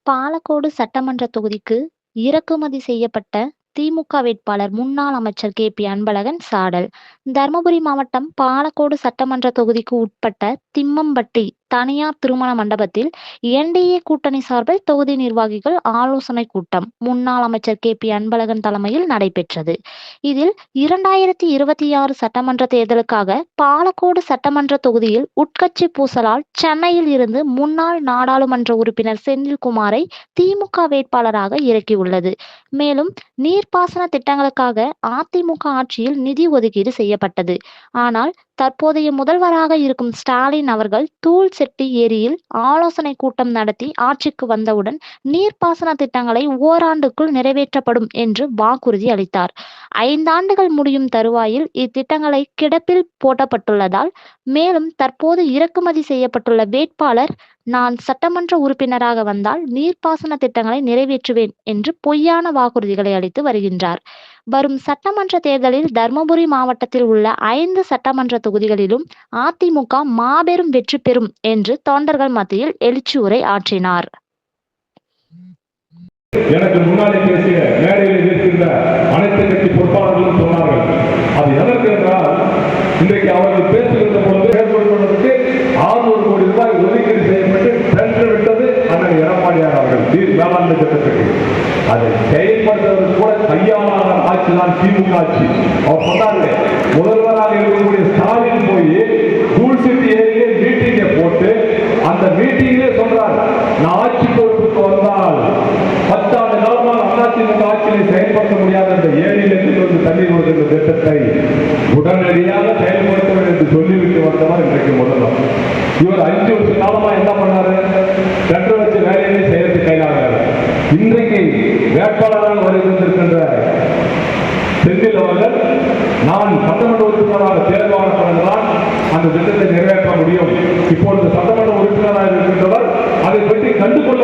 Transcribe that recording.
பாலக்கோடு சட்டமன்ற தொகுதிக்கு இறக்குமதி செய்யப்பட்ட திமுக வேட்பாளர் முன்னாள் அமைச்சர் கே.பி. அன்பழகன் சாடல். தர்மபுரி மாவட்டம் பாலக்கோடு சட்டமன்ற தொகுதிக்கு உட்பட்ட திம்மம்பட்டி தனியார் திருமண மண்டபத்தில் என்.டி.ஏ கூட்டணி சார்பில் தொகுதி நிர்வாகிகள் ஆலோசனை கூட்டம் முன்னாள் அமைச்சர் கே.பி. அன்பழகன் தலைமையில் நடைபெற்றது. இதில் 2026 சட்டமன்ற தேர்தலுக்காக பாலக்கோடு சட்டமன்ற தொகுதியில் உட்கட்சி பூசலால் சென்னையில் இருந்து முன்னாள் நாடாளுமன்ற உறுப்பினர் செந்தில்குமாரை திமுக வேட்பாளராக இறக்கியுள்ளது. மேலும் நீர்ப்பாசன திட்டங்களுக்காக அதிமுக ஆட்சியில் நிதி ஒதுக்கீடு செய்யப்பட்டது. ஆனால் தற்போதைய முதல்வராக இருக்கும் ஸ்டாலின் அவர்கள் தூள்செட்டி ஏரியில் ஆலோசனை கூட்டம் நடத்தி ஆட்சிக்கு வந்தவுடன் நீர்ப்பாசன திட்டங்களை ஓராண்டுக்குள் நிறைவேற்றப்படும் என்று வாக்குறுதி அளித்தார். 5 ஆண்டுகள் முடியும் தருவாயில் இத்திட்டங்களை கிடப்பில் போடப்பட்டுள்ளதால் மேலும் தற்போது இறக்குமதி செய்யப்பட்டுள்ள வேட்பாளர் நான் சட்டமன்ற உறுப்பினராக வந்தால் நீர்ப்பாசன திட்டங்களை நிறைவேற்றுவேன் என்று பொய்யான வாக்குறுதிகளை அளித்து வருகின்றார். வரும் சட்டமன்ற தேர்தலில் தர்மபுரி மாவட்டத்தில் உள்ள 5 சட்டமன்ற தொகுதிகளிலும் அதிமுக மாபெரும் வெற்றி பெறும் என்று தொண்டர்கள் மத்தியில் எழுச்சி உரை ஆற்றினார். எனக்கு முன்னாடி பேசிய மேடையில் இருக்கின்ற அனைத்து கட்சி பொறுப்பாளர்களும் சொன்னார்கள். அது எதற்கு என்றால் இன்றைக்கு அவர்கள் பேசுகின்ற பொழுது மேற்கொள்வதற்கு 600 கோடி ரூபாய் ஒதுக்கீடு செய்யப்பட்டு சென்று விட்டது அண்ணன் எடப்பாடியார் அவர்கள் நீர் மேலாண்மை திட்டத்துக்கு. அதை செயல்படுத்துவதற்கு கூட கையாளாத ஆட்சி தான் திமுக ஆட்சி. அவர் சொன்னார்கள், முதல்வராக இருக்கக்கூடிய ஸ்டாலின் போய் தூள்சிட்டி ஏரியே மீட்டிங்கை போட்டு அந்த மீட்டிங்கே சொல்றார், நான் ஆட்சி பொறுப்புக்கு வந்தால் 10 ஆண்டு காலமாக அதிமுக ஆட்சியை செயல்படுத்த முடியாத அந்த ஏரியிலிருந்து வந்து தண்ணீர் கொடுக்கின்ற திட்டத்தை உடனடியாக செயல்படுத்த வேண்டும் என்று சொல்லிவிட்டு வந்தவர் இன்றைக்கு முதல்வர். இவர் 5 வருஷ காலமா என்ன பண்ணாரு? டெண்டர் வச்சு வேலையை செய்யறது கையாளாரு. இன்றைக்கு வேட்பாளராக வருகின்ற செந்தில் அவர்கள் நான் சட்டமன்ற உறுப்பினராக தேர்வானதான் அந்த திட்டத்தை நிறைவேற்ற முடியும். இப்பொழுது சட்டமன்ற உறுப்பினராக இருக்கின்றவர் அதை பற்றி கண்டுகொள்ள